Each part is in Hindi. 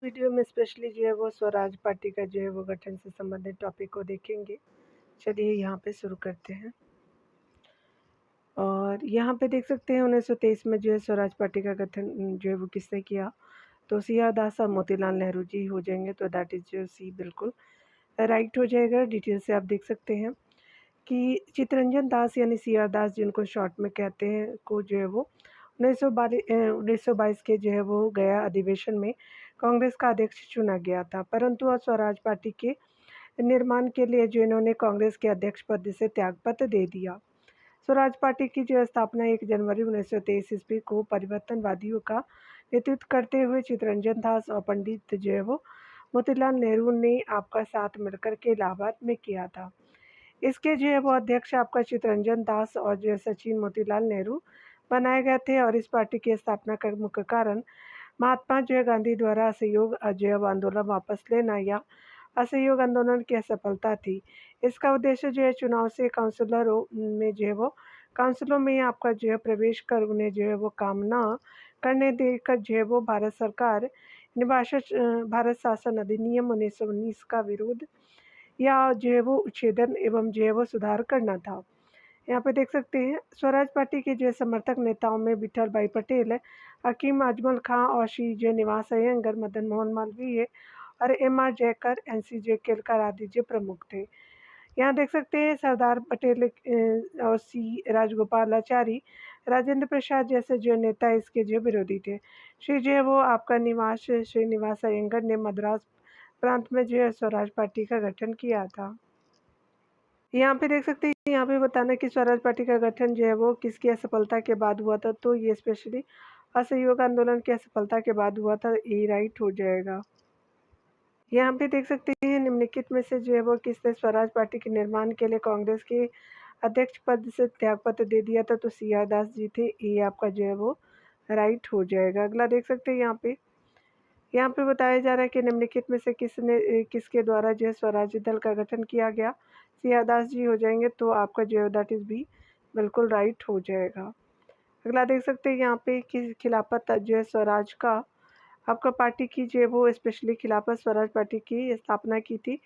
वीडियो में स्पेशली जो है वो स्वराज पार्टी का जो है वो गठन से संबंधित टॉपिक को देखेंगे। चलिए यहाँ पे शुरू करते हैं। और यहाँ पे देख सकते हैं 1923 में जो है स्वराज पार्टी का गठन जो है वो किसने किया, तो सी आर दास और मोतीलाल नेहरू जी हो जाएंगे। तो दैट इज जो सी बिल्कुल राइट हो जाएगा। डिटेल से आप देख सकते हैं कि चित्तरंजन दास यानी सी आर दास, जिनको शॉर्ट में कहते हैं, को जो है वो 1922 के जो है वो गया अधिवेशन में कांग्रेस का अध्यक्ष चुना गया था, परंतु अब स्वराज पार्टी के निर्माण के लिए जो इन्होंने कांग्रेस के अध्यक्ष पद से त्यागपत्र दे दिया। स्वराज पार्टी की जो स्थापना 1 जनवरी 1923 ईस्वी को परिवर्तनवादियों का नेतृत्व करते हुए चित्तरंजन दास और पंडित जो है वो मोतीलाल नेहरू ने आपका साथ मिलकर के इलाहाबाद में किया था। इसके जो है वो अध्यक्ष आपका चित्तरंजन दास और जो है सचिन मोतीलाल नेहरू बनाए गए थे। और इस पार्टी की स्थापना का मुख्य कारण महात्मा जो है गांधी द्वारा असहयोग जो है आंदोलन वापस लेना या असहयोग आंदोलन की असफलता थी। इसका उद्देश्य जो है चुनाव से काउंसिलरों में जो है वो काउंसिलों में आपका जो है प्रवेश कर उन्हें जो है वो काम न करने देकर जो है वो भारत सरकार भारत शासन अधिनियम 1919 का विरोध या जो है वो उच्छेदन एवं जो है वो सुधार करना था। यहाँ पे देख सकते हैं स्वराज पार्टी के जो समर्थक नेताओं में विठल भाई पटेल, हकीम अजमल खां और श्री जय निवास अयंगर, मदन मोहन मालवीय और M R Jayakar, N C J Kelkar आदि जो प्रमुख थे। यहाँ देख सकते हैं सरदार पटेल और सी राजगोपालाचारी, राजेंद्र प्रसाद जैसे जो नेता इसके जो विरोधी थे। श्री जो है वो आपका निवास श्रीनिवास अयंगर ने मद्रास प्रांत में जो है स्वराज पार्टी का गठन किया था। यहाँ पे देख सकते हैं, यहाँ पे बताना कि स्वराज पार्टी का गठन जो है वो किसकी असफलता के बाद हुआ था, तो ये स्पेशली असहयोग आंदोलन की असफलता के बाद हुआ था। ये राइट हो जाएगा। यहाँ पे देख सकते हैं निम्नलिखित में से जो है वो किसने स्वराज पार्टी के निर्माण के लिए कांग्रेस के अध्यक्ष पद से त्यागपत्र दे दिया था, तो सी आर दास जी थे। ये आपका जो है वो राइट हो जाएगा। अगला देख सकते हैं यहाँ पे बताया जा रहा है कि निम्नलिखित में से किसके द्वारा जो है स्वराज्य दल का गठन किया गया। सी आर दास जी हो जाएंगे। तो आपका जो है दैट इज बी बिल्कुल राइट हो जाएगा। अगला देख सकते हैं यहाँ पे कि खिलाफत जो है स्वराज का आपका पार्टी की जो है वो स्पेशली खिलाफत स्वराज पार्टी की स्थापना की थी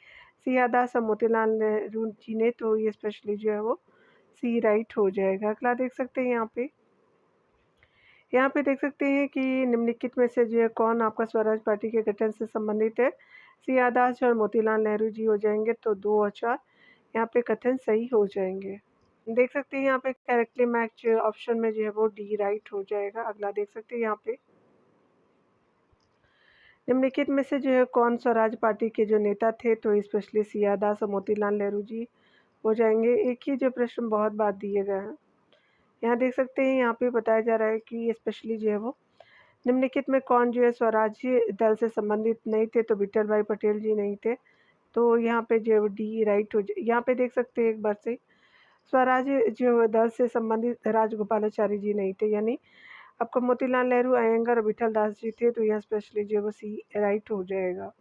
सी आर दास और मोतीलाल नेहरू जी ने। तो ये स्पेशली जो है वो सी राइट हो जाएगा। अगला देख सकते हैं यहाँ पे देख सकते हैं कि निम्नलिखित में से जो है कौन आपका स्वराज पार्टी के गठन से संबंधित है। सी आर दास और मोतीलाल नेहरू जी हो जाएंगे। तो 2 और 4 यहाँ पे कथन सही हो जाएंगे। देख सकते हैं यहाँ पे करेक्टली मैच ऑप्शन में जो है वो डी राइट हो जाएगा। अगला देख सकते हैं यहाँ पे निम्नलिखित में से जो है कौन स्वराज पार्टी के जो नेता थे, तो स्पेशली सी आर दास और मोतीलाल नेहरू जी हो जाएंगे। एक ही जो प्रश्न बहुत बार दिए गए हैं। यहाँ देख सकते हैं यहाँ पे बताया जा रहा है कि स्पेशली जो है वो निम्नलिखित में कौन जो है स्वराज्य दल से संबंधित नहीं थे, तो विठल भाई पटेल जी नहीं थे। तो यहाँ पे जो डी राइट हो जाए। यहाँ पे देख सकते हैं एक बार से स्वराज्य जो दल से संबंधित राजगोपालाचारी जी नहीं थे, यानी आपको मोतीलाल नेहरू, अयंगर और विठल दास जी थे। तो यहाँ स्पेशली जो वो सी राइट हो जाएगा।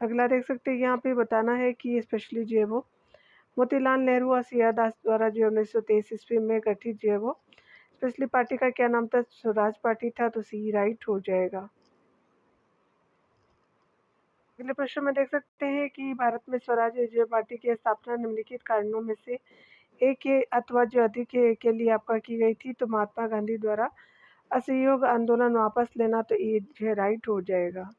अगला देख सकते हैं यहाँ पे बताना है कि स्पेशली जो है वो मोतीलाल नेहरू और सी आर दास द्वारा जो 1923 ईस्वी में गठित जो है वो स्पेशली पार्टी का क्या नाम था, स्वराज पार्टी था। तो सी राइट हो जाएगा। अगले प्रश्न में देख सकते हैं कि भारत में स्वराज जो पार्टी की स्थापना निम्नलिखित कारणों में से एक अथवा जो अधिक के लिए आपका की गई थी, तो महात्मा गांधी द्वारा असहयोग आंदोलन वापस लेना। तो ये जो है राइट हो जाएगा।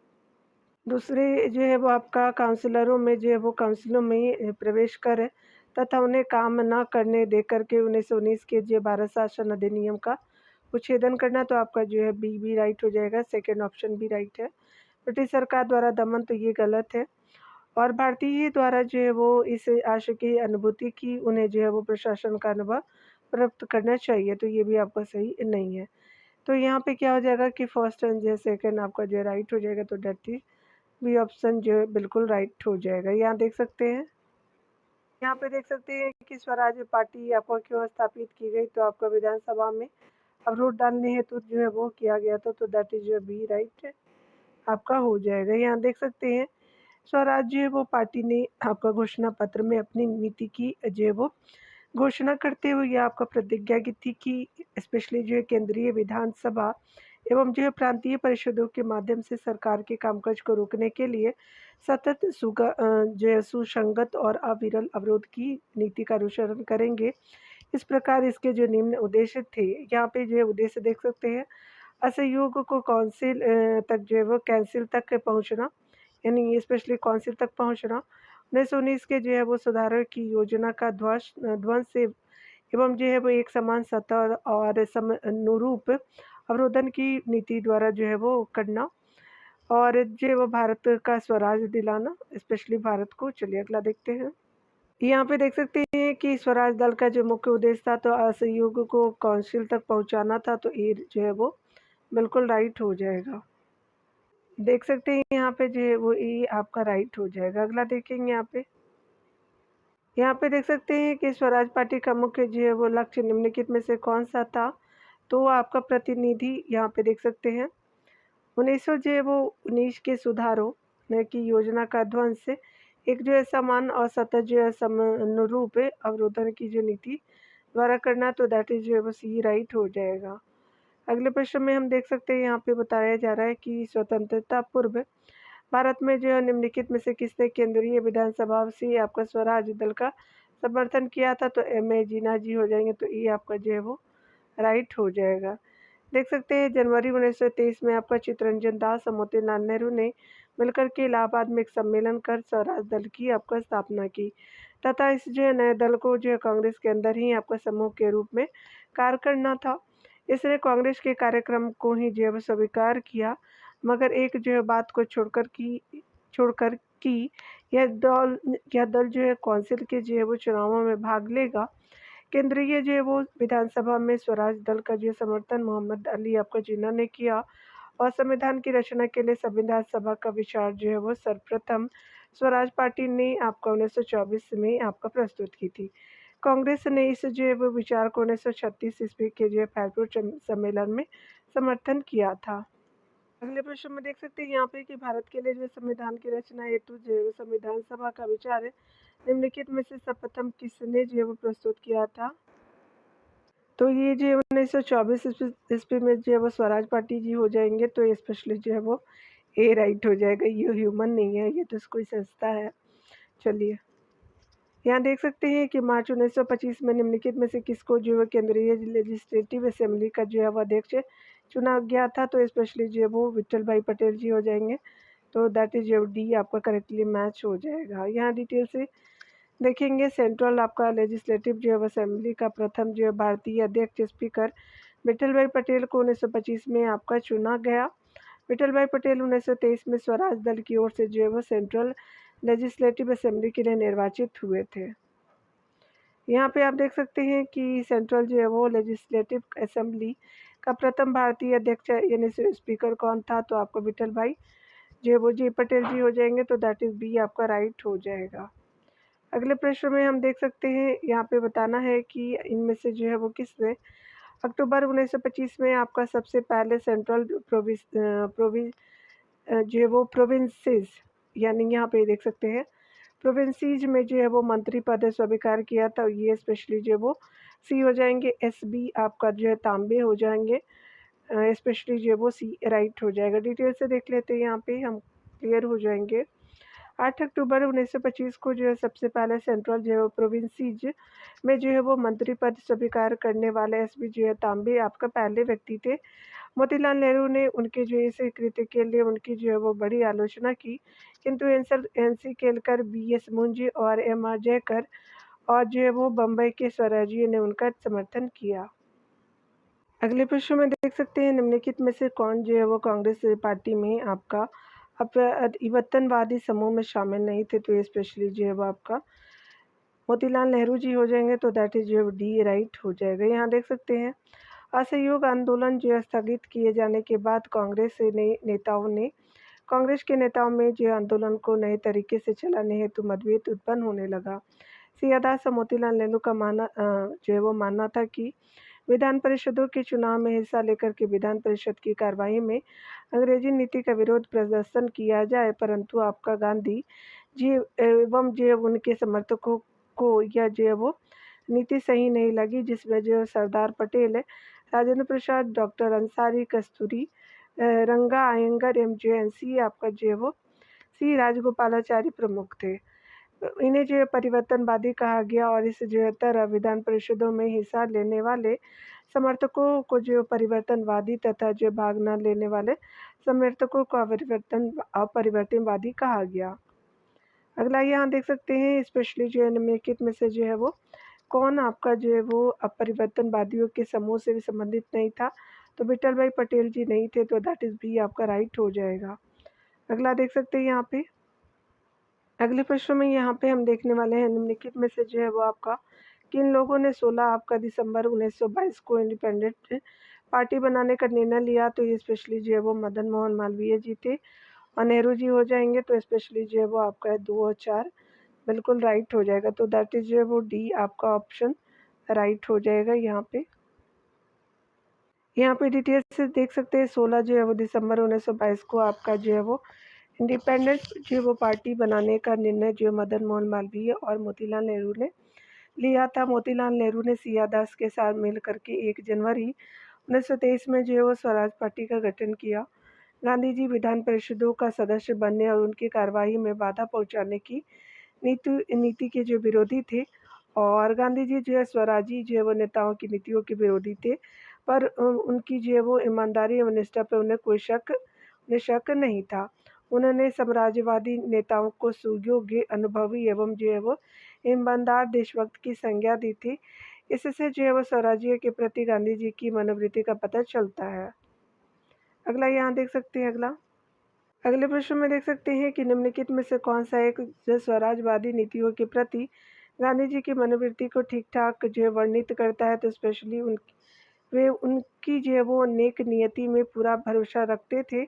दूसरे जो है वो आपका काउंसिलरों में जो है वो काउंसिलों में प्रवेश कर तथा उन्हें काम न करने दे करके 1919 के जो भारत शासन अधिनियम का उच्छेदन करना। तो आपका जो है बी भी राइट हो जाएगा। सेकेंड ऑप्शन भी राइट है। ब्रिटिश सरकार द्वारा दमन, तो ये गलत है। और भारतीय द्वारा जो है वो इस आशय की अनुभूति की उन्हें जो है वो प्रशासन का अनुभव प्राप्त करना चाहिए। तो ये भी आपका सही नहीं है। तो यहाँ पे क्या हो जाएगा कि फर्स्ट एंड जो सेकेंड आपका जो राइट हो जाएगा। तो डेट इज बी ऑप्शन जो है बिल्कुल राइट हो जाएगा। यहाँ देख सकते हैं यहाँ पे देख सकते हैं कि स्वराज पार्टी आपको क्यों स्थापित की गई, तो आपका विधानसभा में अवरोध डालने हेतु जो है वो किया गया था। तो दैट इज बी राइट आपका हो जाएगा। यहाँ देख सकते हैं स्वराज जो है वो पार्टी ने आपका घोषणा पत्र में अपनी नीति की जो है वो घोषणा करते हुए यह आपका प्रतिज्ञा की थी कि स्पेशली जो है केंद्रीय विधानसभा एवं जो है प्रांतीय परिषदों के माध्यम से सरकार के कामकाज को रोकने के लिए सतत जो है सुसंगत और अविरल अवरोध की नीति का अनुसरण करेंगे। इस प्रकार इसके जो निम्न उद्देश्य थे, यहाँ पे जो है उद्देश्य देख सकते हैं। असहयोग को काउंसिल तक जो है वो कैंसिल तक पहुँचना, यानी स्पेशली काउंसिल तक पहुँचना। 1919 के जो है वो सुधारों की योजना का ध्वंस से एवं जो है वो एक समान सतह और समनुरूप अवरोधन की नीति द्वारा जो है वो करना, और जो है वो भारत का स्वराज दिलाना, स्पेशली भारत को। चलिए अगला देखते हैं। यहाँ पे देख सकते हैं कि स्वराज दल का जो मुख्य उद्देश्य था तो असहयोग को काउंसिल तक पहुँचाना था, तो ये जो है वो बिल्कुल राइट हो जाएगा। देख सकते हैं यहाँ पे जो है वो ये आपका राइट हो जाएगा। अगला देखेंगे यहाँ पे देख सकते हैं कि स्वराज पार्टी का मुख्य जो है वो लक्ष्य निम्नलिखित में से कौन सा था, तो आपका प्रतिनिधि यहाँ पे देख सकते हैं 1900 जो है वो 19 के सुधारों की योजना का ध्वंस से एक जो है समान और सतत जो है समनुरूप अवरोधन की जो नीति द्वारा करना, तो दैट इज जो है वो सी राइट हो जाएगा। अगले प्रश्न में हम देख सकते हैं, यहाँ पे बताया जा रहा है कि स्वतंत्रता पूर्व भारत में जो है निम्नलिखित में से किसने केंद्रीय विधानसभा से आपका स्वराज दल का समर्थन किया था, तो एम ए जीना जी हो जाएंगे, तो ये आपका जो है वो राइट हो जाएगा। देख सकते हैं जनवरी 1923 में आपका चित्तरंजन दास और मोतीलाल नेहरू ने मिलकर के इलाहाबाद में एक सम्मेलन कर स्वराज दल की आपका स्थापना की, तथा इस जो है नए दल को जो है कांग्रेस के अंदर ही आपका समूह के रूप में कार्य करना था। इसने कांग्रेस के कार्यक्रम को ही जो है स्वीकार किया, मगर एक जो है बात को छोड़कर कि यह दल जो है काउंसिल के जो है वो चुनावों में भाग लेगा। केंद्रीय जो है वो विधानसभा में स्वराज दल का जो समर्थन मोहम्मद अली आपका जिन्ना ने किया, और संविधान की रचना के लिए संविधान सभा का विचार जो है वो सर्वप्रथम स्वराज पार्टी ने आपका 1924 में आपका प्रस्तुत की थी। कांग्रेस ने इस जो है वो विचार को 1936 ईस्वी के जो है फैसलों सम्मेलन में समर्थन किया था। अगले प्रश्न में देख सकते हैं यहाँ पे कि भारत के लिए जो संविधान की रचना हेतु जो है संविधान सभा का विचार है निम्नलिखित में से सर्वप्रथम किसने जो है वो प्रस्तुत किया था, तो ये जो 1924 ईस्वी में जो है वो स्वराज पार्टी जी हो जाएंगे, तो ये स्पेशली जो है वो ए राइट हो जाएगा। ये ह्यूमन नहीं है, ये तो कोई संस्था है। चलिए यहाँ देख सकते हैं कि मार्च 1925 में निम्नलिखित में से किसको जो है केंद्रीय लेजिस्लेटिव असेंबली का जो है वो अध्यक्ष चुना गया था, तो स्पेशली जो है वो विठल भाई पटेल जी हो जाएंगे, तो दैट इज जो डी आपका करेक्टली मैच हो जाएगा। यहाँ डिटेल से देखेंगे। सेंट्रल आपका लेजिस्लेटिव जो है असेंबली का प्रथम जो है भारतीय अध्यक्ष स्पीकर विठल भाई पटेल को 1925 में आपका चुना गया। विठल भाई पटेल 1923 में स्वराज दल की ओर से जो है वो सेंट्रल लेजिस्लेटिव असेंबली के लिए निर्वाचित हुए थे। यहाँ पे आप देख सकते हैं कि सेंट्रल जो है वो लेजिस्लेटिव असेंबली का प्रथम भारतीय अध्यक्ष यानी स्पीकर कौन था, तो आपको विठल भाई जो है वो जी पटेल जी हो जाएंगे, तो दैट इज बी आपका राइट हो जाएगा। अगले प्रश्न में हम देख सकते हैं, यहाँ पे बताना है कि इनमें से जो है वो किसने अक्टूबर 1925 में आपका सबसे पहले सेंट्रल जो है वो प्रोविंसेस, यानी यहाँ पे देख सकते हैं प्रोविंसीज में जो है वो मंत्री पद स्वीकार किया था, ये स्पेशली जो है वो सी हो जाएंगे। एस बी आपका जो है तांबे हो जाएंगे, स्पेशली जो है वो सी राइट हो जाएगा। डिटेल से देख लेते हैं, यहाँ पे हम क्लियर हो जाएंगे। 8 अक्टूबर 1925 को जो है सबसे पहले सेंट्रल जो है प्रोविंसीज में जो है वो मंत्री पद स्वीकार करने वाले एसबी जो है तांबे आपका पहले व्यक्ति थे। मोतीलाल नेहरू ने उनके जो है इस कृत्य के लिए उनकी जो है वो बड़ी आलोचना की, किंतु एनसी केलकर, बी एस मुंजी और एम आर जयकर और जो है वो बम्बई के स्वराज्य ने उनका समर्थन किया। अगले प्रश्न में देख सकते हैं निम्नलिखित में से कौन जो है वो कांग्रेस पार्टी में आपका अपरिवर्तनवादी समूह में शामिल नहीं थे, तो ये स्पेशली जो है वो आपका मोतीलाल नेहरू जी हो जाएंगे, तो दैट इज जो डी राइट हो जाएगा। यहाँ देख सकते हैं असहयोग आंदोलन जो है स्थगित किए जाने के बाद कांग्रेस के नेताओं में जो आंदोलन को नए तरीके से चलाने हेतु मतभेद उत्पन्न होने लगा। सियादास और मोतीलाल नेहरू का जो है वो मानना था कि विधान परिषदों के चुनाव में हिस्सा लेकर के विधान परिषद की कार्यवाही में अंग्रेजी नीति का विरोध प्रदर्शन किया जाए, परंतु आपका गांधी जी एवं जो उनके समर्थकों को यह जो है वो नीति सही नहीं लगी, जिसमें जो सरदार पटेल राजेंद्र प्रसाद, डॉक्टर अंसारी, कस्तूरी रंगा अयंगर, MJNC आपका जो है वो सी राजगोपालाचारी प्रमुख थे। इन्हें जो है परिवर्तनवादी कहा गया और इस जो है तरह विधान परिषदों में हिस्सा लेने वाले समर्थकों को जो परिवर्तनवादी तथा जो भाग न लेने वाले समर्थकों को अपरिवर्तनवादी कहा गया। अगला यहाँ देख सकते हैं स्पेशली जो है निम्नलिखित में से जो है वो कौन आपका जो है वो अपरिवर्तनवादियों के समूह से भी संबंधित नहीं था, तो विठल भाई पटेल जी नहीं थे, तो दैट इज बी आपका राइट हो जाएगा। अगला देख सकते हैं यहाँ पे अगले प्रश्न में यहाँ पे हम देखने वाले हैं निम्नलिखित में से जो है वो आपका किन लोगों ने 16 आपका दिसंबर 1922 को इंडिपेंडेंट पार्टी बनाने का निर्णय लिया, तो ये स्पेशली जो है वो मदन मोहन मालवीय जी थे और नेहरू जी हो जाएंगे, तो स्पेशली जो है वो आपका 2 और 4 बिल्कुल राइट हो जाएगा, तो दैट इज जो है वो डी आपका ऑप्शन राइट हो जाएगा। यहाँ पे डिटेल से देख सकते हैं 16 जो है वो दिसंबर 1922 को आपका जो है वो इंडिपेंडेंट जो है वो पार्टी बनाने का निर्णय जो मदन मोहन मालवीय और मोतीलाल नेहरू ने लिया था। मोतीलाल नेहरू ने सिया दास के साथ मिल करके 1 जनवरी 1923 में जो है वो स्वराज पार्टी का गठन किया। गांधी जी विधान परिषदों का सदस्य बनने और उनकी कार्यवाही में बाधा पहुंचाने की नीति के जो विरोधी थे और गांधी जी जो है स्वराजी जो है वो नेताओं की नीतियों के विरोधी थे, पर उनकी जो है वो ईमानदारी एवं निष्ठा पर उन्हें शक नहीं था। उन्होंने साम्राज्यवादी नेताओं को सुयोग्य, अनुभवी एवं जो है वो ईमानदार देशभक्त की संज्ञा दी थी। इससे जो है वो स्वराज्य के प्रति गांधी जी की मनोवृत्ति का पता चलता है। अगला यहाँ देख सकते हैं अगले प्रश्न में देख सकते हैं कि निम्नलिखित में से कौन सा एक जो स्वराजवादी नीतियों के प्रति गांधी जी की मनोवृत्ति को ठीक ठाक जो है वर्णित करता है, तो स्पेशली वे उनकी जो है वो नेक नियति में पूरा भरोसा रखते थे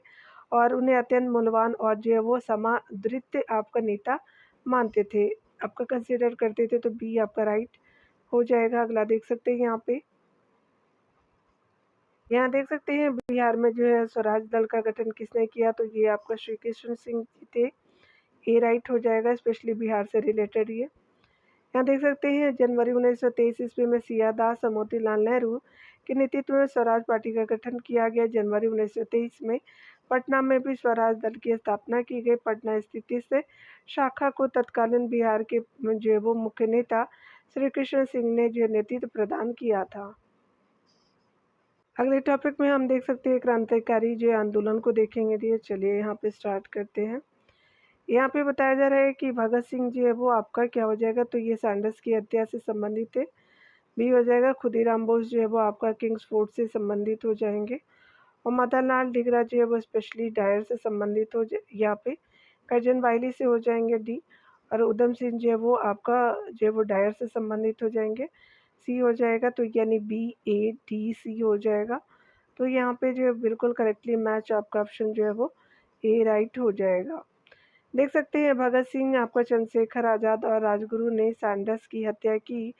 और उन्हें अत्यंत मूल्यवान और जो है वो समादृत आपका नेता मानते थे, आपका कंसिडर करते थे, तो बी आपका राइट हो जाएगा। अगला देख सकते हैं यहाँ देख सकते हैं बिहार में जो है स्वराज दल का गठन किसने किया, तो ये आपका श्री कृष्ण सिंह जी थे, ए राइट हो जाएगा, स्पेशली बिहार से रिलेटेड ये। यहाँ देख सकते हैं जनवरी 1923 ईस्वी में सिया दास और मोतीलाल नेहरू के नेतृत्व में स्वराज पार्टी का गठन किया गया। जनवरी 1923 में पटना में भी स्वराज दल की स्थापना की गई। पटना स्थित इस शाखा को तत्कालीन बिहार के जो वो मुख्य नेता श्री कृष्ण सिंह ने जो नेतृत्व प्रदान किया था। अगले टॉपिक में हम देख सकते हैं क्रांतिकारी जो आंदोलन को देखेंगे। तो चलिए यहाँ पे स्टार्ट करते हैं। यहाँ पे बताया जा रहा है कि भगत सिंह जो है वो आपका क्या हो जाएगा, तो ये सैंडर्स की हत्या से संबंधित है, बी हो जाएगा। खुदीराम बोस जो है वो आपका किंग्स फोर्ट से संबंधित हो जाएंगे और मदन लाल ढींगरा जो है वो स्पेशली डायर से संबंधित हो यहाँ पे करजन वायली से हो जाएंगे, डी। और उधम सिंह जो है वो आपका जो है वो डायर से संबंधित हो जाएंगे, सी हो जाएगा, तो यानी BADC हो जाएगा। तो यहाँ पे जो है बिल्कुल करेक्टली मैच आपका ऑप्शन जो है वो ए राइट हो जाएगा। देख सकते हैं भगत सिंह आपका चंद्रशेखर आज़ाद और राजगुरु ने सैंडर्स की हत्या की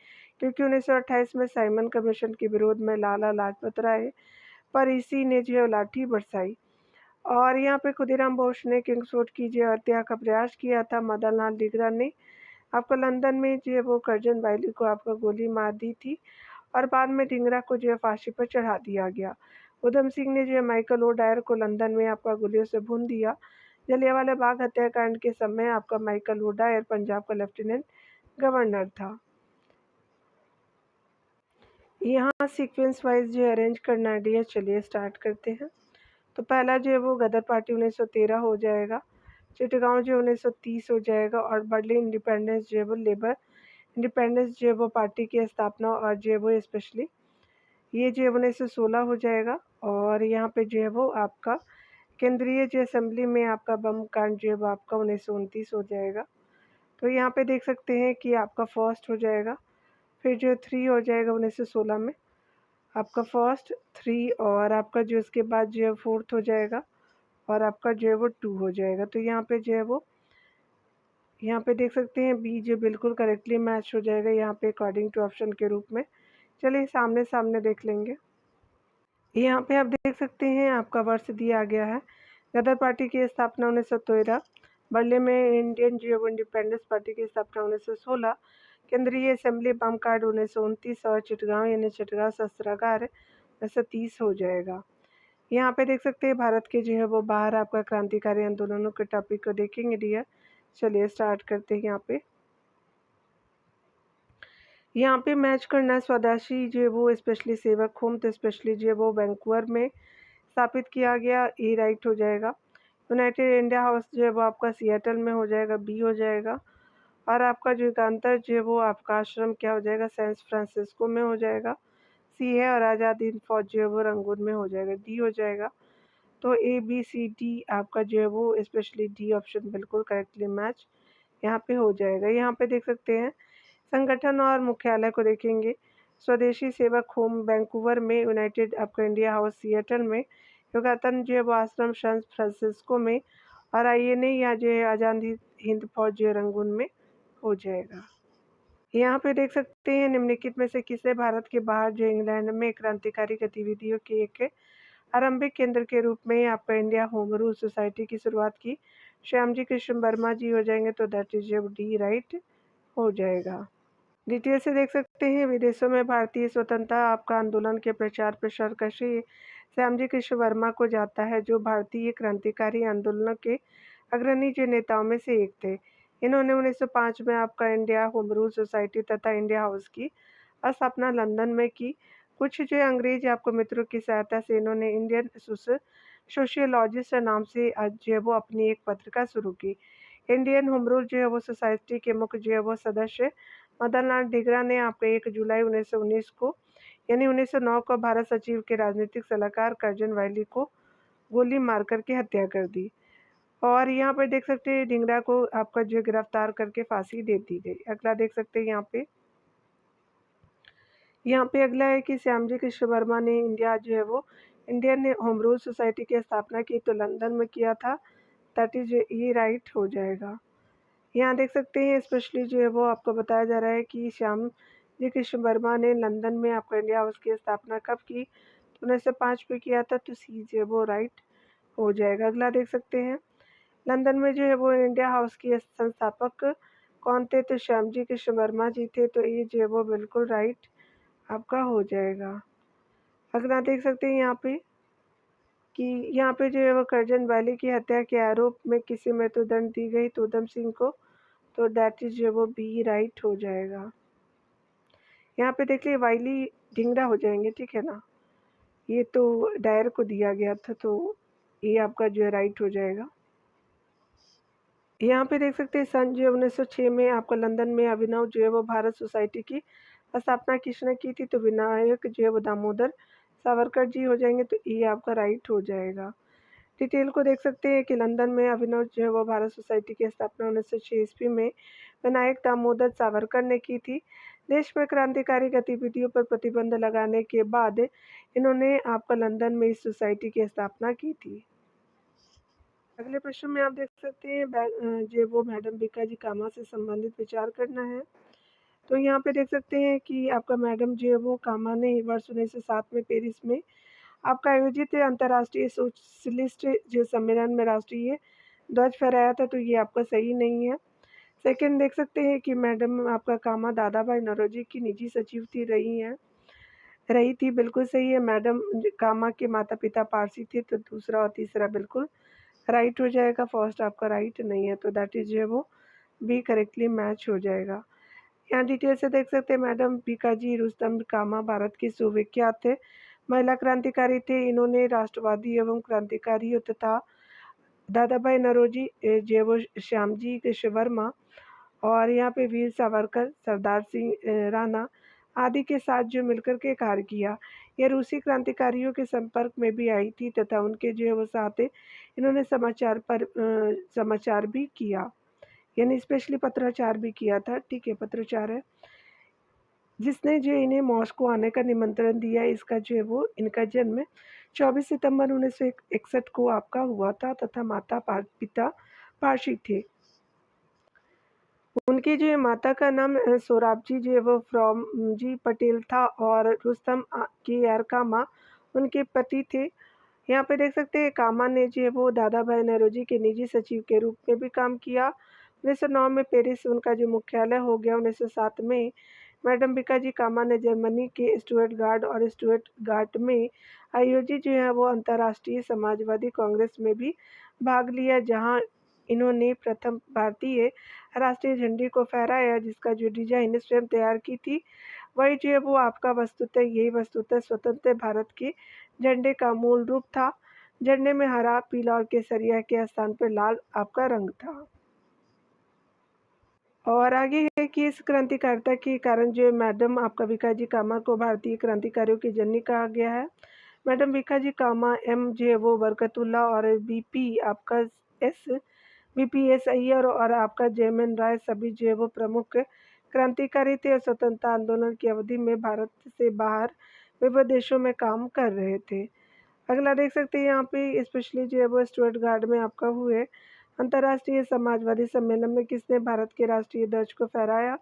क्योंकि 1928 में साइमन कमीशन के विरोध में लाला लाजपत राय पर इसी ने जो है लाठी बरसाई और यहाँ पे खुदीराम बोस ने किंग्सफोर्ड की जो हत्या का प्रयास किया था। मदन लाल ढींगरा ने आपका लंदन में जो है वो करजन वायली को आपका गोली मार दी थी और बाद में ढींगरा को जो है फांसी पर चढ़ा दिया गया। उधम सिंह ने जो है माइकल ओ डायर को लंदन में आपका गोलियों से भून दिया। जलियांवाला बाग हत्याकांड के समय आपका माइकल ओ डायर पंजाब का लेफ्टिनेंट गवर्नर था। यहाँ सीक्वेंस वाइज जो अरेंज करना है, चलिए स्टार्ट करते हैं। तो पहला जो है वो गदर पार्टी 1913 हो जाएगा, चिटगांव जो 1930 हो जाएगा और बर्लिन इंडिपेंडेंस जो है वो लेबर इंडिपेंडेंस जो है वो पार्टी की स्थापना और जो है वो स्पेशली ये जो है 1916 हो जाएगा। और यहाँ पे जो है वो आपका केंद्रीय जो असेंबली में आपका बम कांड जो है वो आपका 1929 हो जाएगा। तो यहाँ पे देख सकते हैं कि आपका फर्स्ट हो जाएगा, फिर जो 3 हो जाएगा 1916 में आपका फर्स्ट 3 और आपका जो इसके बाद जो है 4th हो जाएगा और आपका जो है वो 2 हो जाएगा। तो यहाँ पे जो है वो यहाँ पे देख सकते हैं बी जो बिल्कुल करेक्टली मैच हो जाएगा यहाँ पे अकॉर्डिंग टू ऑप्शन के रूप में। चलिए सामने सामने देख लेंगे। यहाँ पे आप देख सकते हैं आपका वर्ष दिया गया है। गदर पार्टी की स्थापना 1913, बर्लिन में इंडियन जियो इंडिपेंडेंस पार्टी की स्थापना 1916, केंद्रीय असेंबली बम कार्ड 1929 और चिटगांव यानी चिटगांव शस्त्रागार 1930 हो जाएगा। यहाँ पे देख सकते हैं भारत के जो है वो बाहर आपका क्रांतिकारी आंदोलनों के टॉपिक को देखेंगे डियर। चलिए स्टार्ट करते हैं यहाँ पे मैच करना स्वदेशी जो है वो स्पेशली सेवक होम तो स्पेशली जो है वो वैंकूवर में स्थापित किया गया, ए राइट हो जाएगा। यूनाइटेड इंडिया हाउस जो है वो आपका सिएटल में हो जाएगा, बी हो जाएगा। और आपका जो युगांतर जो है वो आपका आश्रम क्या हो जाएगा, सैन फ्रांसिस्को में हो जाएगा, सी है। और आज़ाद हिंद फौज जो है वो रंगून में हो जाएगा, डी हो जाएगा। तो ए बी सी डी आपका जो है वो स्पेशली डी ऑप्शन बिल्कुल करेक्टली मैच यहाँ पे हो जाएगा। यहाँ पे देख सकते हैं संगठन और मुख्यालय को देखेंगे। स्वदेशी सेवक होम वैंकूवर में, यूनाइटेड आपका इंडिया हाउस सिएटल में, योगातन जो है वो आश्रम सैन फ्रांसिस्को में, और INA या जो है आज़ाद हिंद फौज जो है रंगून में हो जाएगा। यहाँ पे देख सकते हैं निम्नलिखित में से किसे भारत के बाहर जो इंग्लैंड में क्रांतिकारी गतिविधियों के एक आरंभिक केंद्र के रूप में आपका इंडिया होम रूल सोसाइटी की शुरुआत की। श्यामजी कृष्ण वर्मा जी हो जाएंगे, तो दैट इज डी राइट हो जाएगा। डिटेल से देख सकते हैं विदेशों में भारतीय स्वतंत्रता आपका आंदोलन के प्रचार प्रसार का श्रेय श्यामजी कृष्ण वर्मा को जाता है, जो भारतीय क्रांतिकारी आंदोलन के अग्रणी जो नेताओं में से एक थे। इन्होंने 1905 में आपका इंडिया होम रूल सोसाइटी तथा इंडिया हाउस की स्थापना लंदन में की। कुछ जो अंग्रेज आपको मित्रों की सहायता से इन्होंने इंडियन सोशियोलॉजिस्ट नाम से जो है वो अपनी एक पत्रिका शुरू की। इंडियन होम रूल जो है वो सोसाइटी के मुख्य जो है वो सदस्य मदनलाल ढींगरा ने आपको 1 जुलाई 1919 को यानी 1909 को भारत सचिव के राजनीतिक सलाहकार कर्जन वैली को गोली मार करके हत्या कर दी। और यहाँ पर देख सकते हैं ढींगरा को आपका जो गिरफ्तार करके फांसी दे दी गई। अगला देख सकते हैं यहाँ पे अगला है कि श्यामजी कृष्ण वर्मा ने इंडिया जो है वो इंडियन होम रूल सोसाइटी की स्थापना की, तो लंदन में किया था, दैट इज ये राइट हो जाएगा। यहाँ देख सकते हैं स्पेशली जो है वो आपको बताया जा रहा है कि श्यामजी कृष्ण वर्मा ने लंदन में आपका इंडिया हाउस की स्थापना कब की, तो 1905 में किया था, तो सी जो है वो राइट हो जाएगा। अगला देख सकते हैं लंदन में जो है वो इंडिया हाउस की संस्थापक कौन थे, तो श्यामजी कृष्ण वर्मा जी थे, तो ये जो है वो बिल्कुल राइट आपका हो जाएगा। अगला देख सकते हैं कि यहाँ पे जो है वो कर्जन वैली की हत्या के आरोप में किसी मृत्युदंड दी गई, तो उधम सिंह को, तो दैट इज जो है वो बी राइट हो जाएगा। यहाँ पे देख लिए वाइली ढींगरा हो जाएंगे, ठीक है ना, ये तो डायर को दिया गया था, तो ये आपका जो है राइट हो जाएगा। यहाँ पे देख सकते हैं सन जो 1906 में आपका लंदन में अभिनव जो है वो भारत सोसाइटी की स्थापना किसने की थी, तो विनायक जो है वो दामोदर सावरकर जी हो जाएंगे, तो ये आपका राइट हो जाएगा। डिटेल को देख सकते हैं कि लंदन में अभिनव जो है वो भारत सोसाइटी की स्थापना 1906 ईस्वी में विनायक दामोदर सावरकर ने की थी। देश में क्रांतिकारी गतिविधियों पर प्रतिबंध लगाने के बाद इन्होंने आपका लंदन में इस सोसाइटी की स्थापना की थी। अगले प्रश्न में आप देख सकते हैं जो वो मैडम बीका जी कामा से संबंधित विचार करना है। तो यहाँ पे देख सकते हैं कि आपका मैडम जो है वो कामा ने वर्ष 1907 में पेरिस में आपका आयोजित अंतर्राष्ट्रीय सोशलिस्ट जो सम्मेलन में राष्ट्रीय ध्वज फहराया था, तो ये आपका सही नहीं है। सेकंड देख सकते हैं कि मैडम आपका कामा दादा भाई नौरोजी की निजी सचिव रही थी, बिल्कुल सही है। मैडम कामा के माता पिता पारसी थे, तो दूसरा और तीसरा बिल्कुल राइट हो जाएगा। फर्स्ट आपका राइट नहीं है, तो दैट इज जो है वो बी करेक्टली मैच हो जाएगा। यहाँ डिटेल से देख सकते हैं मैडम भीकाजी रुस्तम कामा भारत की सुविख्यात थे महिला क्रांतिकारी थे। इन्होंने राष्ट्रवादी एवं क्रांतिकारियों तथा दादा भाई नौरोजी जो वो श्यामजी कृष्ण वर्मा और यहाँ पे वीर सावरकर, सरदार सिंह राणा आदि के साथ जो मिलकर के कार्य किया। यह रूसी क्रांतिकारियों के संपर्क में भी आई थी तथा उनके जो है वो साथ इन्होंने समाचार भी किया, यानी स्पेशली पत्राचार भी किया था, ठीक है, पत्राचार है। जिसने जो इन्हें मॉस्को आने का निमंत्रण दिया, इसका जो है वो इनका जन्म 24 सितंबर 1961 को आपका हुआ था तथा माता पिता पारसी थे। उनकी जो माता का नाम सोराबजी जो है वो फ्रॉम जी पटेल था और रुस्तम की यार कामा उनके पति थे। यहाँ पे देख सकते हैं कामा ने जो है वो दादा भाई नौरोजी के निजी सचिव के रूप में भी काम किया। 1909 में पेरिस उनका जो मुख्यालय हो गया, 1907 में मैडम भिकाजी कामा ने जर्मनी के स्टुटगार्ट और स्टुटगार्ट में आयोजित जो है वो अंतर्राष्ट्रीय समाजवादी कांग्रेस में भी भाग लिया, जहां इन्होंने प्रथम भारतीय राष्ट्रीय झंडे को फहराया, जिसका जो डिजाइन स्वयं तैयार की थी। वही जो है वो आपका वस्तुतः स्वतंत्र भारत के झंडे का मूल रूप था। झंडे में हरा, पीला और केसरिया के स्थान पर लाल आपका रंग था। और आगे है कि इस क्रांतिकारिता के कारण जो मैडम आपका भिकाजी कामा को भारतीय क्रांतिकारियों की जननी कहा गया है। मैडम भिकाजी कामा एम जो है वो बरकतुल्ला और एस बीपीएस अय्यर और आपका जयमन राय सभी जो है वो प्रमुख क्रांतिकारी थे और स्वतंत्रता आंदोलन की अवधि में भारत से बाहर विभिन्न देशों में काम कर रहे थे। अगला देख सकते हैं यहाँ पे स्पेशली जो है वो स्टुटगार्ट में आपका हुए अंतर्राष्ट्रीय समाजवादी सम्मेलन में किसने भारत के राष्ट्रीय ध्वज को फहराया।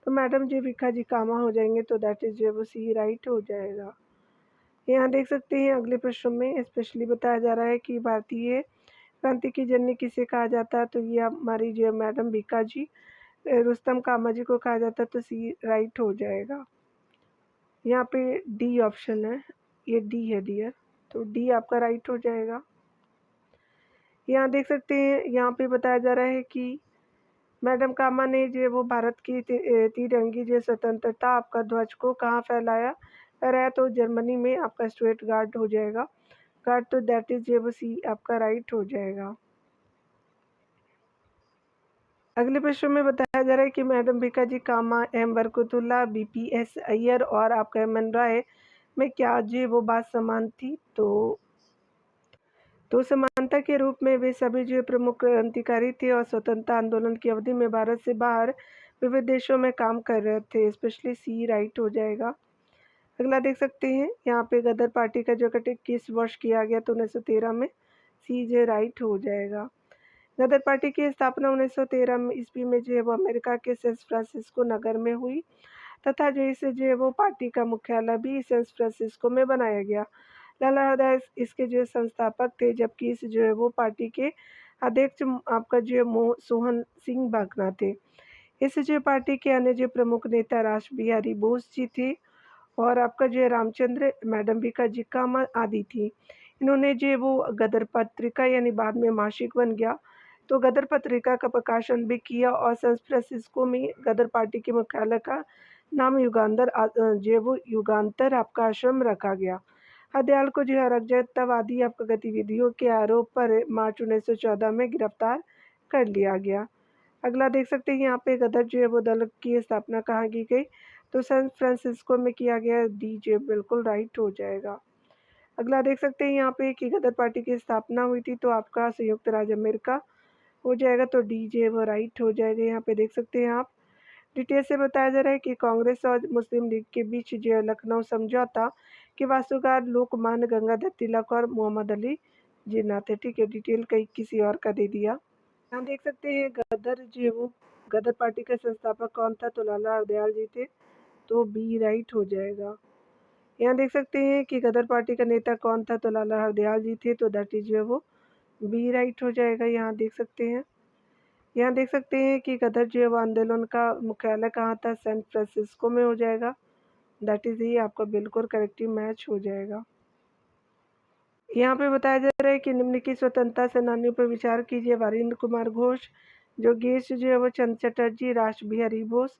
तो मैडम जी भिखाजी कामा हो जाएंगे, तो दैट इज जो है वो सी राइट हो जाएगा। यहाँ देख सकते हैं अगले प्रश्न में स्पेशली बताया जा रहा है कि भारतीय क्रांति की जननी किसे कहा जाता है। तो ये हमारी जो मैडम भिकाजी रुस्तम कामा जी को कहा जाता है, तो सी राइट हो जाएगा। यहाँ पे डी ऑप्शन है, ये डी है डियर, तो डी आपका राइट हो जाएगा। यहाँ देख सकते हैं यहाँ पे बताया जा रहा है कि मैडम कामा ने जो वो भारत की तिरंगी जो स्वतंत्रता आपका ध्वज को कहाँ फहराया, तो जर्मनी में आपका स्टुटगार्ट हो जाएगा। गार्ड, तो दैट इज जो वो सी आपका राइट हो जाएगा। अगले प्रश्न में बताया जा रहा है कि मैडम भिकाजी कामा एम बरकतुल्ला बीपीएस अय्यर और आपका एमएन राय में क्या जो वो बात समान थी। तो समानता के रूप में वे सभी जो प्रमुख क्रांतिकारी थे और स्वतंत्रता आंदोलन की अवधि में भारत से बाहर विविध देशों में काम कर रहे थे। स्पेशली सी राइट हो जाएगा। अगला देख सकते हैं यहाँ पे गदर पार्टी का जो गठन किस वर्ष किया गया, तो 1913 में। सी जे राइट हो जाएगा। गदर पार्टी की स्थापना 1913 ईस्वी में जो है वो अमेरिका के सैन फ्रांसिस्को नगर में हुई तथा जो इसे जो है वो पार्टी का मुख्यालय भी सैन फ्रांसिस्को में बनाया गया। लाला हरदयाल इसके जो संस्थापक थे, जबकि इस जो है वो पार्टी के अध्यक्ष आपका जो सोहन सिंह भागना थे। इस जो पार्टी के अन्य जो प्रमुख नेता रास बिहारी बोस जी थे और आपका जो रामचंद्र, मैडम भिकाजी कामा आदि थी। इन्होंने जो वो गदर पत्रिका यानी बाद में मासिक बन गया, तो गदर पत्रिका का प्रकाशन भी किया और सैन फ्रांसिस्को में गदर पार्टी के मुख्यालय का नाम युगांतर आपका आश्रम रखा गया। हरदयाल को जो है अराजकतावादी आपका गतिविधियों के आरोप पर मार्च 1914 में गिरफ्तार कर लिया गया। अगला देख सकते हैं यहाँ पे गदर जो है वो दल की स्थापना कहाँ की गई, तो सैन फ्रांसिस्को में किया गया। डी जे बिल्कुल राइट हो जाएगा। अगला देख सकते हैं यहाँ पे कि गदर पार्टी की स्थापना हुई थी, तो आपका संयुक्त राज्य अमेरिका हो जाएगा, तो डी जे वो राइट हो जाएगा। यहाँ पे देख सकते हैं आप डिटेल से बताया जा रहा है कि कांग्रेस और मुस्लिम लीग के बीच जो लखनऊ समझौता के वास्तुकार लोकमान्य गंगाधर तिलक और मोहम्मद अली जिन्ना थे। ठीक है, डिटेल कहीं किसी और का दे दिया। यहाँ देख सकते हैं गदर जो है वो गदर पार्टी के संस्थापक कौन था, तो लाला हरदयाल जी थे, तो बी राइट हो जाएगा। यहाँ देख सकते हैं कि गदर पार्टी का नेता कौन था, तो लाला हरदयाल जी थे, तो दैट इज जो है वो बी राइट हो जाएगा। यहाँ देख सकते हैं कि गदर जो है वो आंदोलन का मुख्यालय कहाँ था, सैन फ्रांसिस्को में हो जाएगा। दैट इज ही आपका बिल्कुल करेक्टिव मैच हो जाएगा। यहाँ पे बताया जा रहा है कि निम्नलिखित स्वतंत्रता सेनानियों पर विचार कीजिए। वारिंद्र कुमार घोष, जोगेश जो है वो चंद्र चटर्जी, रास बिहारी बोस।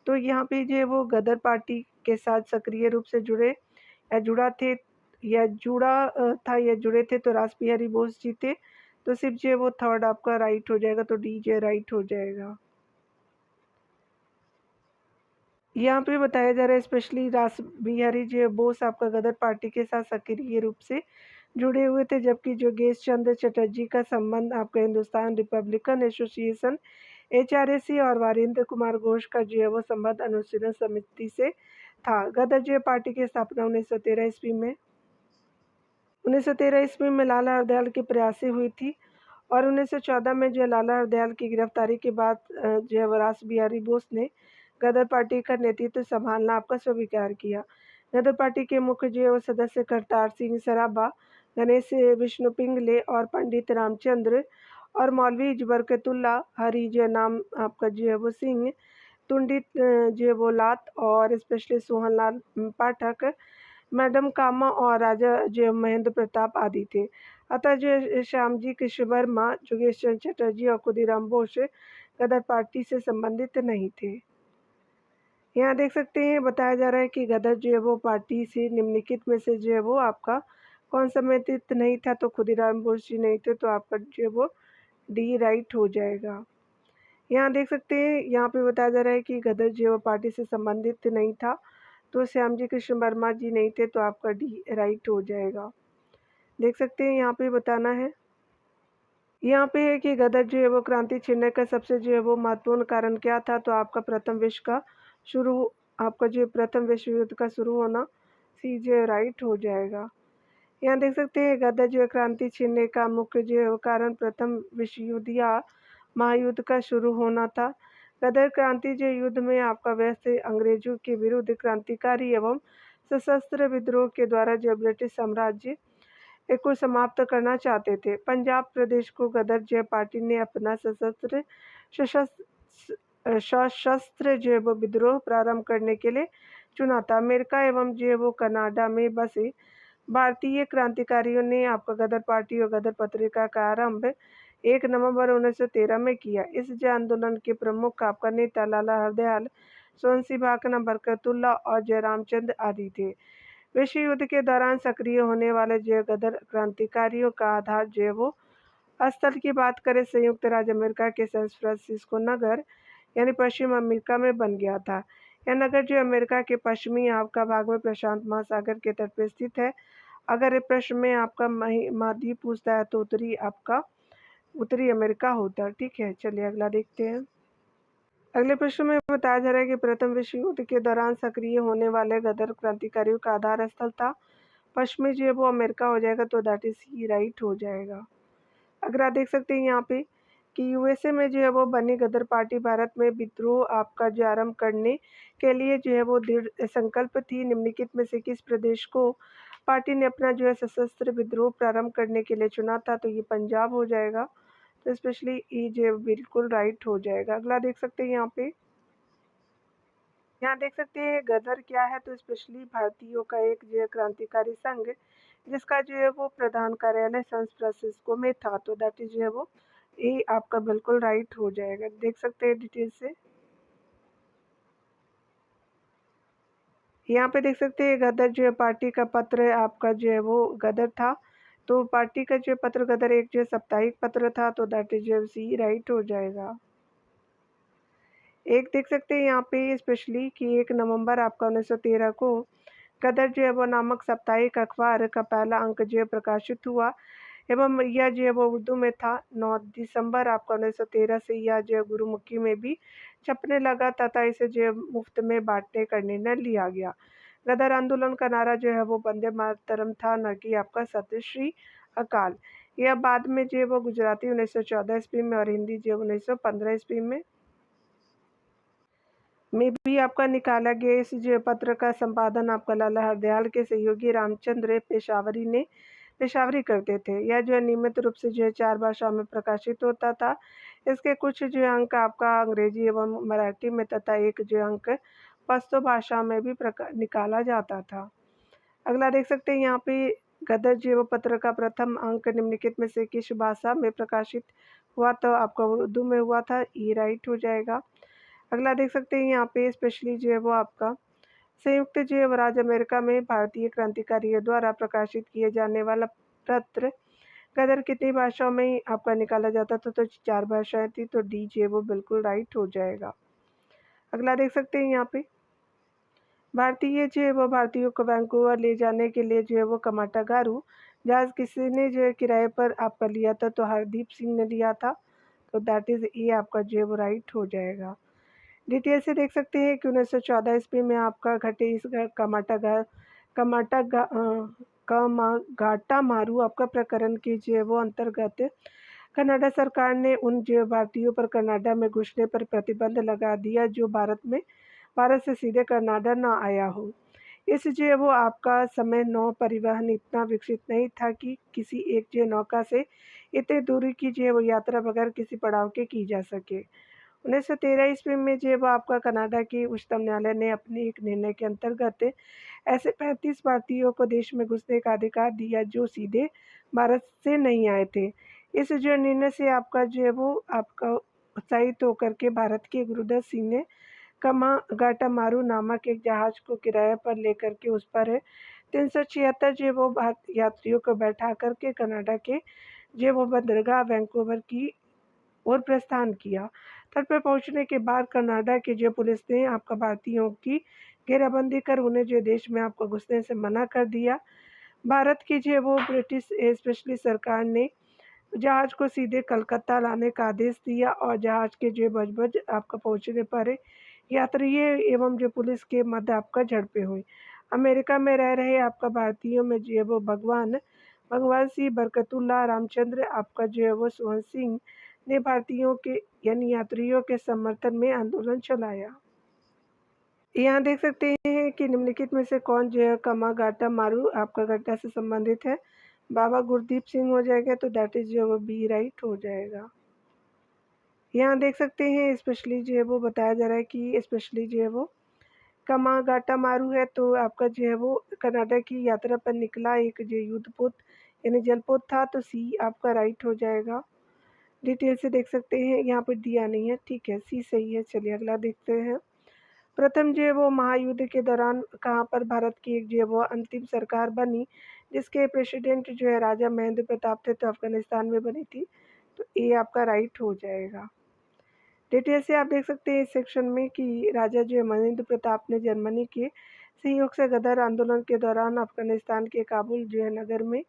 तो यहाँ पे जो है वो गदर पार्टी के साथ सक्रिय रूप से जुड़े या जुड़ा थे या जुड़ा था या जुड़े थे, तो रास बिहारी बोस जी थे, तो सिर्फ जो है वो थर्ड आपका राइट हो जाएगा, तो डी जे राइट हो जाएगा। यहाँ पे बताया जा रहा है स्पेशली रास बिहारी जो बोस आपका गदर पार्टी के साथ सक्रिय रूप से जुड़े हुए थे, जबकि जोगेश चंद्र चटर्जी का संबंध आपका हिंदुस्तान रिपब्लिकन एसोसिएशन HRAC और वारिंद्र कुमार घोष का जो है वो संबंध अनुशीलन समिति से था। गदर जो पार्टी की स्थापना 1913 ईस्वी में लाला हरदयाल के प्रयास से हुई थी और 1914 में जो लाला हरदयाल की गिरफ्तारी के बाद जो है रास बिहारी बोस ने गदर पार्टी का नेतृत्व संभालना आपका स्वीकार किया। गदर पार्टी के मुख्य जो है वो सदस्य करतार सिंह सराभा, गणेश विष्णु पिंगले और पंडित रामचंद्र और मौलवी बरकतुल्ला हरी जो नाम आपका जो है वो सिंह तुंडी जेवोलात और स्पेशली सोहनलाल पाठक, मैडम कामा और राजा जो महेंद्र प्रताप आदि थे। अतः जो श्यामजी कृष्ण वर्मा, योगेश चंद्र चटर्जी और खुदीराम बोस गदर पार्टी से संबंधित नहीं थे। यहाँ देख सकते हैं बताया जा रहा है कि गदर जो है वो पार्टी से निम्नलिखित में से जो है वो आपका कौन सम्मिलित नहीं था, तो खुदीराम बोस जी नहीं थे, तो आपका जो है वो डी राइट हो जाएगा। यहाँ देख सकते हैं यहाँ पे बताया जा रहा है कि गदर जो है वो पार्टी से संबंधित नहीं था, तो श्यामजी कृष्ण वर्मा जी नहीं थे, तो आपका डी राइट हो जाएगा। देख सकते हैं यहाँ पे बताना है, यहाँ पे है कि गदर जो है वो क्रांति छीनने का सबसे जो है वो महत्वपूर्ण कारण क्या था, तो आपका प्रथम विश्व युद्ध का शुरू होना, सी जो राइट हो जाएगा। यहाँ देख सकते हैं गदर जो है क्रांति छीनने का मुख्य जो है वो कारण प्रथम विश्व युद्ध या महायुद्ध का शुरू होना था। गदर क्रांति जो युद्ध में आपका वैसे अंग्रेजों के विरुद्ध क्रांतिकारी एवं सशस्त्र विद्रोह के द्वारा जो ब्रिटिश साम्राज्य को समाप्त करना चाहते थे। पंजाब प्रदेश को गदर जय पार्टी ने अपना सशस्त्र जो वो विद्रोह प्रारंभ करने के लिए चुना था। अमेरिका एवं जो वो कनाडा में बसे भारतीय क्रांतिकारियों ने आपका गदर पार्टी और गदर पत्रिका का आरंभ 1 नवंबर 1913 में किया। इस जन आंदोलन के प्रमुख आपका नेता लाला हरदयाल, सोहनसी भाकना, बरकतुल्ला और जयरामचंद्र आदि थे। विश्व युद्ध के दौरान सक्रिय होने वाले जय गदर क्रांतिकारियों का आधार जो वो स्थल की बात करें संयुक्त राज्य अमेरिका के सैन फ्रांसिस्को नगर यानी पश्चिम अमेरिका में बन गया था। यह नगर जो अमेरिका के पश्चिमी आपका भाग में प्रशांत महासागर के तट पर स्थित है। अगर इस प्रश्न में आपका महाद्वीप पूछता है तो उत्तरी अमेरिका होता है। ठीक है, चलिए अगला देखते हैं। अगले प्रश्न में बताया जा रहा है कि प्रथम विश्व युद्ध के दौरान सक्रिय होने वाले गदर क्रांतिकारियों का आधार स्थल था पश्चिमी जो है वो अमेरिका हो जाएगा, तो दैट इज सी राइट हो जाएगा। अगर आप देख सकते हैं यहाँ पे कि यूएसए में जो है वो बनी गदर पार्टी भारत में विद्रोह आपका जो आरंभ करने के लिए जो है वो दृढ़ संकल्प थी। निम्नलिखित में से किस प्रदेश को पार्टी ने अपना जो है सशस्त्र विद्रोह प्रारंभ करने के लिए चुना था, तो ये पंजाब हो जाएगा, तो स्पेशली ई जो बिल्कुल राइट हो जाएगा। अगला देख सकते हैं यहाँ देख सकते हैं गदर क्या है, तो स्पेशली भारतीयों का एक जो है क्रांतिकारी संघ जिसका जो है वो प्रधान कार्यालय सैन फ्रांसिस्को में था, तो दैट इज जो है वो ये आपका बिल्कुल राइट हो जाएगा। देख सकते हैं डिटेल से यहाँ पे देख सकते हैं गदर जो है पार्टी का पत्र आपका जो है वो गदर था, तो पार्टी का जो पत्र गदर एक जो साप्ताहिक पत्र था, तो दैट इज जो सी राइट हो जाएगा। एक देख सकते हैं यहाँ पे स्पेशली कि 1 नवंबर आपका 1913 को गदर जो है वो नामक साप्ताहिक अखबार का पहला अंक जो है प्रकाशित हुआ एवं यह जो है वो उर्दू में था। 9 दिसंबर आपका 1913 से यह जो है गुरुमुखी में भी छपने लगा तथा इसे जो है मुफ्त में बांटने का निर्णय लिया गया। गदर आंदोलन का नारा जो है वो वंदे मातरम था, न कि आपका सत श्री अकाल। यह बाद में जो है वो गुजराती 1914 ईस्वी में और हिंदी जो 1915 ईस्वी में भी आपका निकाला गया। इस जो पत्र का संपादन आपका लाला हरदयाल के सहयोगी रामचंद्र पेशावरी करते थे। यह जो है नियमित रूप से जो है 4 भाषाओं में प्रकाशित होता था। इसके कुछ जो अंक आपका अंग्रेजी एवं मराठी में तथा एक जो अंक पश्तो भाषा में भी निकाला जाता था। अगला देख सकते हैं यहाँ पे गदर जीव पत्र का प्रथम अंक निम्नलिखित में से किस भाषा में प्रकाशित हुआ, तो आपका उर्दू में हुआ था, ये राइट हो जाएगा। अगला देख सकते हैं यहाँ पे स्पेशली जो है वो आपका संयुक्त जो है राज्य अमेरिका में भारतीय क्रांतिकारियों द्वारा प्रकाशित किए जाने वाला पत्र गदर कितनी भाषाओं में आपका निकाला जाता था, तो 4 भाषाएं थी, तो डी जो है वो बिल्कुल राइट हो जाएगा। अगला देख सकते हैं यहाँ पे भारतीय जो है वो भारतीयों को वैंकूवर ले जाने के लिए जो है वो कमाटागारू जहाज किसी ने जो है किराए पर आपका लिया था, तो हरदीप सिंह ने लिया था, तो दैट इज ये आपका जो है वो राइट हो जाएगा। डिटेल से देख सकते हैं कि 1914 ईस्वी में आपका घटे इस घाटा मारू आपका प्रकरण की जो है वो अंतर्गत कनाडा सरकार ने उन जो भारतीयों पर कनाडा में घुसने पर प्रतिबंध लगा दिया जो भारत से सीधे कनाडा ना आया हो। इस जो है वो आपका समय नौ परिवहन इतना विकसित नहीं था कि किसी एक जो नौका से इतनी दूरी की जो है वो यात्रा बगैर किसी पड़ाव के की जा सके। 1913 ईस्वी में जब आपका कनाडा की उच्चतम न्यायालय ने अपने एक निर्णय के अंतर्गत ऐसे 35 भारतीयों को देश में घुसने का अधिकार दिया जो सीधे भारत से नहीं आए थे। इस जो निर्णय से आपका जो है वो आपका उत्साहित होकर के भारत के गुरुदत्त सिंह ने कामागाटामारू नामक एक जहाज को किराए पर लेकर के उस पर 376 जो वो यात्रियों को बैठा करके कनाडा के जो वो बंदरगाह वैंकूवर की ओर प्रस्थान किया। तट पर पहुंचने के बाद कनाडा की जो पुलिस ने आपका भारतीयों की घेराबंदी कर उन्हें जो देश में आपको घुसने से मना कर दिया। भारत की जो वो ब्रिटिश स्पेशली सरकार ने जहाज को सीधे कलकत्ता लाने का आदेश दिया और जहाज के जो बजबज आपका पहुंचने पर यात्रियों एवं जो पुलिस के मध्य आपका झड़पें हुई। अमेरिका में रह रहे आपका भारतीयों में जो है वो भगवान सिंह बरकतुल्लाह रामचंद्र आपका जो है वो सोहन सिंह ने भारतीयों के यानी यात्रियों के समर्थन में आंदोलन चलाया। यहाँ देख सकते हैं कि निम्नलिखित में से कौन जो है कामागाटामारू आपका घटना से संबंधित है। बाबा गुरदीप सिंह हो जाएगा, तो दैट इज जो वो बी राइट हो जाएगा। यहाँ देख सकते हैं स्पेशली जो है वो बताया जा रहा है कि स्पेशली जो है वो कामागाटामारू है, तो आपका जो है वो कनाडा की यात्रा पर निकला एक जो युद्धपोत यानी जलपोत था, तो सी आपका राइट हो जाएगा। डिटेल से देख सकते हैं, यहाँ पर दिया नहीं है, ठीक है, सी सही है। चलिए अगला देखते हैं। प्रथम जो है वो महायुद्ध के दौरान कहाँ पर भारत की एक जो है वो अंतिम सरकार बनी जिसके प्रेसिडेंट जो है राजा महेंद्र प्रताप थे, तो अफगानिस्तान में बनी थी, तो ये आपका राइट हो जाएगा। डिटेल से आप देख सकते हैं इस सेक्शन में कि राजा जो है महेंद्र प्रताप ने जर्मनी के सहयोग से गदर आंदोलन के दौरान अफगानिस्तान के काबुल जो है नगर में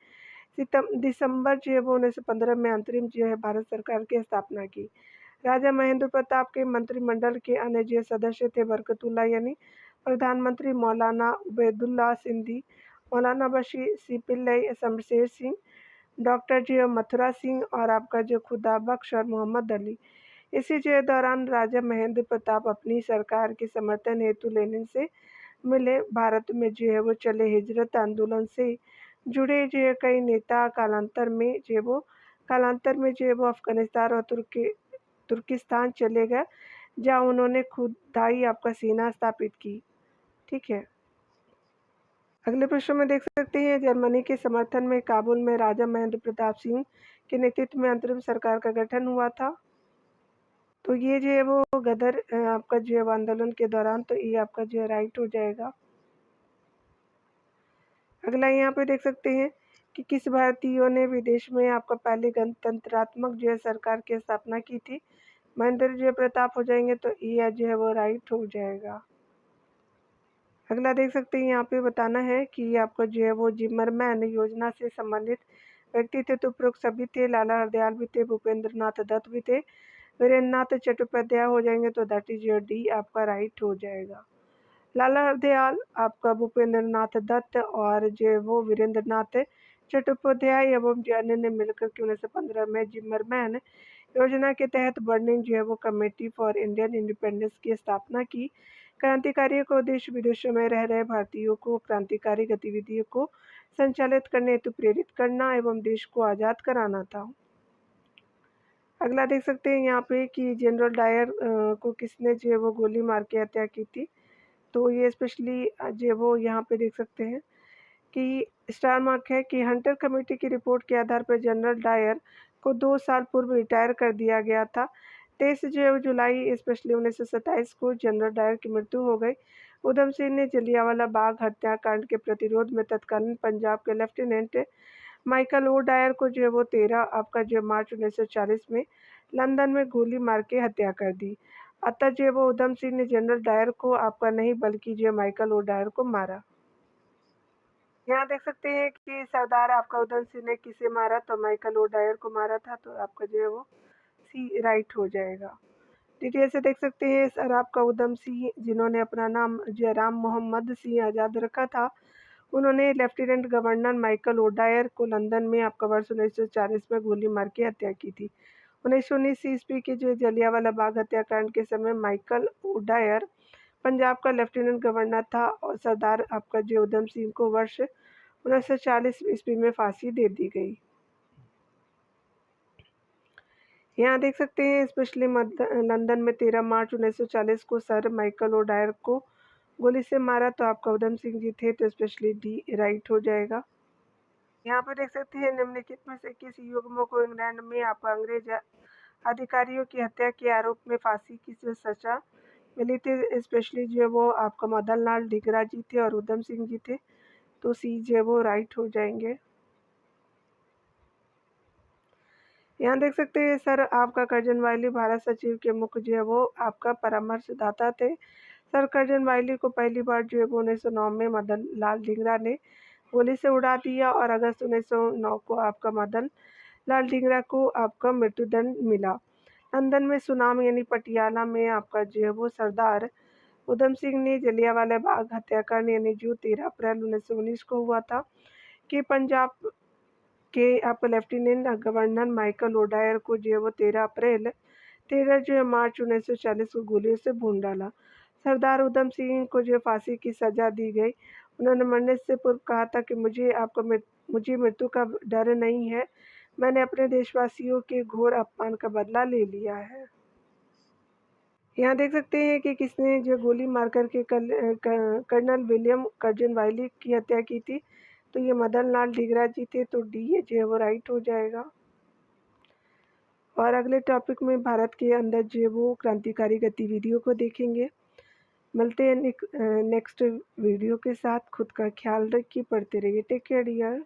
दिसंबर जो है वो 1915 में अंतरिम जो है भारत सरकार की स्थापना की। राजा महेंद्र प्रताप के मंत्रिमंडल के अन्य जो सदस्य थे बरकतुल्ला यानी प्रधानमंत्री, मौलाना उबैदुल्ला सिंधी, मौलाना बशीर सिपिल्लई, शमशेर सिंह, डॉक्टर जो मथुरा सिंह और आपका जो खुदा बख्श और मोहम्मद अली। इसी जो दौरान राजा महेंद्र प्रताप अपनी सरकार के समर्थन हेतु लेनिन से मिले। भारत में जो है वो चले हिजरत आंदोलन से जुड़े जो है कई नेता कालांतर में जो है वो अफगानिस्तान और तुर्किस्तान चले गए, जहाँ उन्होंने खुदाई आपका सेना स्थापित की। ठीक है, अगले प्रश्न में देख सकते हैं जर्मनी के समर्थन में काबुल में राजा महेंद्र प्रताप सिंह के नेतृत्व में अंतरिम सरकार का गठन हुआ था। तो ये जो है वो गदर आपका जो है आंदोलन के दौरान, तो ये आपका जो है राइट हो जाएगा। अगला यहाँ पे देख सकते हैं कि किस भारतीयों ने विदेश में आपका पहले गणतंत्रात्मक जो है सरकार की स्थापना की थी। महेंद्र जो प्रताप हो जाएंगे, तो ये जो है वो राइट हो जाएगा। अगला देख सकते हैं यहाँ पे बताना है कि आपका जो है वो जिमरमैन योजना से संबंधित व्यक्ति थे, तो उपरोक्त सभी थे। लाला हरदयाल भी थे, भूपेंद्र नाथ दत्त भी थे, वीरेंद्र नाथ चट्टोपाध्याय हो जाएंगे, तो दैट इज योर डी आपका राइट हो जाएगा। लाला हरदयाल, आपका भूपेंद्र नाथ दत्त और जो वो वीरेंद्र नाथ चट्टोपाध्याय एवं अन्य ने मिलकर के 1915 में जिमरमैन योजना के तहत बर्निंग जो है वो कमेटी फॉर इंडियन इंडिपेंडेंस की स्थापना की। क्रांतिकारियों को देश विदेशों में रह रहे भारतीयों को क्रांतिकारी गतिविधियों को संचालित करने हेतु प्रेरित करना एवं देश को आज़ाद कराना था। अगला देख सकते हैं यहाँ पे कि जनरल डायर को किसने जो है वो गोली मार के हत्या की थी। तो ये स्पेशली जो वो यहाँ पे देख सकते हैं कि स्टार मार्क है कि हंटर कमेटी की रिपोर्ट के आधार पर जनरल डायर को 2 साल पूर्व रिटायर कर दिया गया था। 23 जो जुलाई स्पेशली 1927 को जनरल डायर की मृत्यु हो गई। उधम सिंह ने जलियांवाला बाग हत्याकांड के प्रतिरोध में तत्कालीन पंजाब के लेफ्टिनेंट माइकल ओ डायर को जो है वो 13 आपका जो मार्च 1940 में लंदन में गोली मार के हत्या कर दी। अतः जो वो उधम सिंह ने जनरल डायर को आपका नहीं बल्कि जो माइकल ओ डायर को मारा। यहाँ देख सकते हैं कि सरदार आपका उधम सिंह ने किसे मारा, तो माइकल ओ डायर को मारा था, तो आपका जो है वो सी राइट हो जाएगा। डिटेल से देख सकते हैं सर आपका उधम सिंह जिन्होंने अपना नाम जो राम मोहम्मद सिंह आज़ाद रखा था, उन्होंने लेफ्टिनेंट गवर्नर माइकल ओडायर को लंदन में आपका वर्ष 1940 में गोली मार के हत्या की थी। 1919 ईस्वी के जो जलियांवाला बाग हत्याकांड के समय माइकल ओडायर पंजाब का लेफ्टिनेंट गवर्नर था और सरदार आपका जो उधम सिंह को वर्ष 1940 ईस्वी में फांसी दे दी गई। यहाँ देख सकते हैं स्पेशली लंदन में 13 मार्च 1940 को सर माइकल ओडायर को गोली से मारा, तो आपका उधम सिंह जी थे, तो स्पेशली डी राइट हो जाएगा। यहाँ पर देख सकते हैं निम्नलिखित में से किस युग्म को इंग्लैंड में आपका अंग्रेज अधिकारियों की हत्या के आरोप में फांसी की सजा मिली थी, स्पेशली जो है वो आपका मदन लाल ढींगरा जी थे और उधम सिंह जी थे, तो सी जो है वो राइट हो जाएंगे। यहाँ देख सकते हैं सर आपका कर्जन वाइली भारत सचिव के मुख्य जो है वो आपका परामर्शदाता थे। सर कर्जन वाइली को पहली बार जो है वो 1909 में मदन लाल ढींगरा ने गोली से उड़ा दिया और अगस्त 1909 को आपका मदन लाल ढींगरा को आपका मृत्युदंड मिला। लंदन में सुनाम यानी पटियाला में आपका जो है वो सरदार उधम सिंह ने जलियांवाला बाग हत्याकांड यानी जो 13 अप्रैल 1919 को हुआ था कि पंजाब के आपका लेफ्टिनेंट गवर्नर माइकल ओडायर को जो है वो 13 जो है मार्च 1940 को गोलियों से भून डाला। सरदार उधम सिंह को जो फांसी की सजा दी गई। उन्होंने मरने से पूर्व कहा था कि मुझे मृत्यु का डर नहीं है, मैंने अपने देशवासियों के घोर अपमान का बदला ले लिया है। यहाँ देख सकते हैं कि किसने जो गोली मारकर के कर्नल विलियम कर्जन वाइली की हत्या की थी, तो ये मदन लाल ढींगरा जी थे, तो डी ये जो है वो राइट हो जाएगा। और अगले टॉपिक में भारत के अंदर जो है वो क्रांतिकारी गतिविधियों को देखेंगे। मिलते हैं नेक्स्ट वीडियो के साथ। खुद का ख्याल रखिए, पढ़ते रहिए। Take care dear.